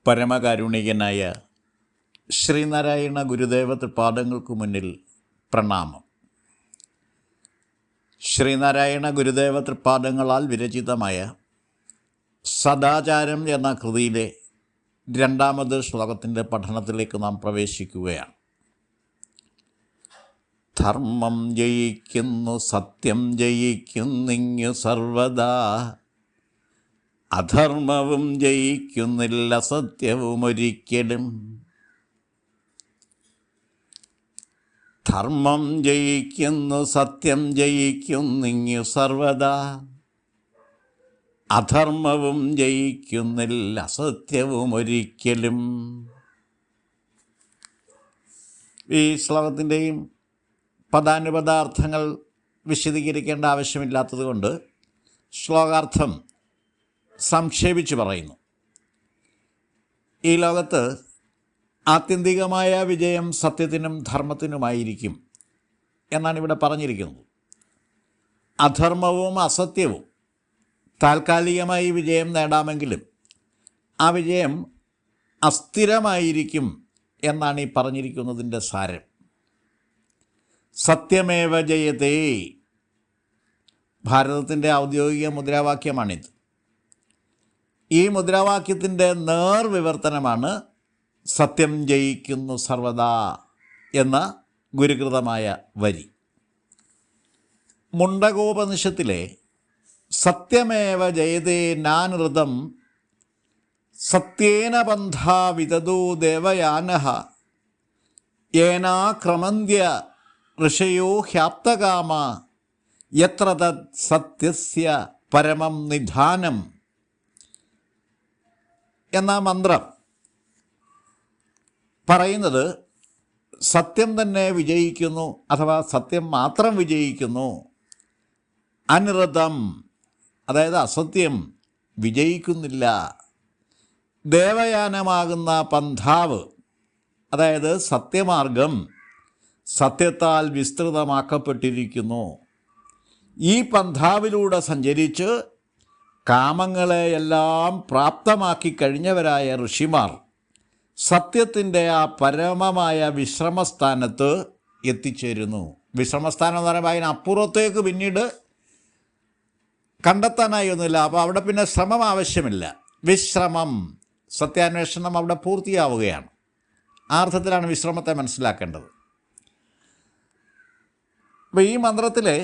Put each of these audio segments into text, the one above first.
പരമകാരുണികനായ ശ്രീനാരായണ ഗുരുദേവ തൃപാദങ്ങൾക്ക് മുന്നിൽ പ്രണാമം. ശ്രീനാരായണ ഗുരുദേവ തൃപാദങ്ങളാൽ വിരചിതമായ സദാചാരം എന്ന കൃതിയിലെ രണ്ടാമത് ശ്ലോകത്തിൻ്റെ പഠനത്തിലേക്ക് നാം പ്രവേശിക്കുകയാണ്. ധർമ്മം ജയിക്കുന്നു, സത്യം ജയിക്കുന്നിങ്ങു സർവദാ, അധർമ്മവും ജയിക്കുന്നില്ല സത്യവും ഒരിക്കലും. ധർമ്മം ജയിക്കുന്നു, സത്യം ജയിക്കുന്നിങ്ങു സർവദാ, അധർമ്മവും ജയിക്കുന്നില്ല സത്യവും ഒരിക്കലും. ഈ ശ്ലോകത്തിൻ്റെയും പദാനുപദാർത്ഥങ്ങൾ വിശദീകരിക്കേണ്ട ആവശ്യമില്ലാത്തതുകൊണ്ട് ശ്ലോകാർത്ഥം സംക്ഷേപിച്ച് പറയുന്നു. ഈ ലോകത്ത് ആത്യന്തികമായ വിജയം സത്യത്തിനും ധർമ്മത്തിനുമായിരിക്കും എന്നാണ് ഇവിടെ പറഞ്ഞിരിക്കുന്നത്. അധർമ്മവും അസത്യവും താൽക്കാലികമായി വിജയം നേടാമെങ്കിലും ആ വിജയം അസ്ഥിരമായിരിക്കും എന്നാണ് ഈ പറഞ്ഞിരിക്കുന്നതിൻ്റെ സാരം. സത്യമേവ ജയതേ, ഭാരതത്തിൻ്റെ ഔദ്യോഗിക മുദ്രാവാക്യമാണിത്. ഈ മുദ്രാവാക്യത്തിൻ്റെ നേർവിവർത്തനമാണ് സത്യം ജയിക്കുന്നു സർവദാ എന്ന ഗുരുകൃതമായ വരി. മുണ്ടകോപനിഷത്തിലെ സത്യമേവ ജയതേ നാനൃതം സത്യേന പന്ഥാ വിദദോ ദേവയാനഃ യേനാക്രമന്ത്യ ഋഷയോ ഹ്യാപ്തകാമ യത്ര തത് സത്യസ്യ പരമം നിധാനം എന്ന മന്ത്രം പറയുന്നത് സത്യം തന്നെ വിജയിക്കുന്നു, അഥവാ സത്യം മാത്രം വിജയിക്കുന്നു. അനിർതം, അതായത് അസത്യം വിജയിക്കുന്നില്ല. ദേവയാനമാകുന്ന പന്ഥാവ്, അതായത് സത്യമാർഗം സത്യത്താൽ വിസ്തൃതമാക്കപ്പെട്ടിരിക്കുന്നു. ഈ പന്ഥാവിലൂടെ സഞ്ചരിച്ച് കാമങ്ങളെയെല്ലാം പ്രാപ്തമാക്കി കഴിഞ്ഞവരായ ഋഷിമാർ സത്യത്തിൻ്റെ ആ പരമമായ വിശ്രമസ്ഥാനത്ത് എത്തിച്ചേരുന്നു. വിശ്രമസ്ഥാനം എന്ന് പറയുമ്പോൾ അതിനപ്പുറത്തേക്ക് പിന്നീട് കണ്ടെത്താനായി ഒന്നുമില്ല. അപ്പോൾ അവിടെ പിന്നെ ശ്രമം ആവശ്യമില്ല. വിശ്രമം, സത്യാന്വേഷണം അവിടെ പൂർത്തിയാവുകയാണ്. ആ അർത്ഥത്തിലാണ് വിശ്രമത്തെ മനസ്സിലാക്കേണ്ടത്. അപ്പോൾ ഈ മന്ത്രത്തിലെ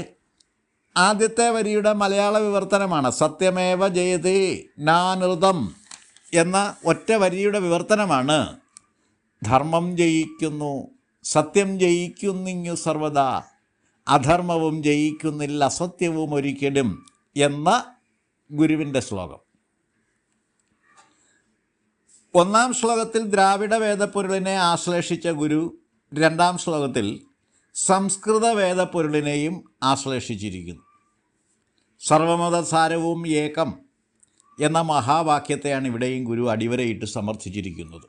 ആദ്യത്തെ വരിയുടെ മലയാള വിവർത്തനമാണ് സത്യമേവ ജയതേ നാനൃതം എന്ന ഒറ്റ വരിയുടെ വിവർത്തനമാണ് ധർമ്മം ജയിക്കുന്നു, സത്യം ജയിക്കുന്നിങ്ങു സർവദാ, അധർമ്മവും ജയിക്കുന്നില്ല അസത്യവും ഒരിക്കലും എന്ന ഗുരുവിൻ്റെ ശ്ലോകം. ഒന്നാം ശ്ലോകത്തിൽ ദ്രാവിഡ വേദപ്പൊരുളിനെ ആശ്ലേഷിച്ച ഗുരു രണ്ടാം ശ്ലോകത്തിൽ സംസ്കൃത വേദപ്പൊരുളിനെയും ആശ്ലേഷിച്ചിരിക്കുന്നു. സർവമതസാരവും ഏകം എന്ന മഹാവാക്യത്തെയാണ് ഇവിടെയും ഗുരു അടിവരയിട്ട് സമർത്ഥിച്ചിരിക്കുന്നത്.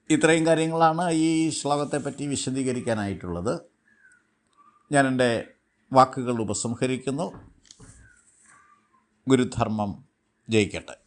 ഇത്രയും കാര്യങ്ങളാണ് ഈ ശ്ലോകത്തെപ്പറ്റി വിശദീകരിക്കാനായിട്ടുള്ളത്. ഞാൻ എൻ്റെ വാക്കുകൾ ഉപസംഹരിക്കുന്നു. ഗുരുധർമ്മം ജയിക്കട്ടെ.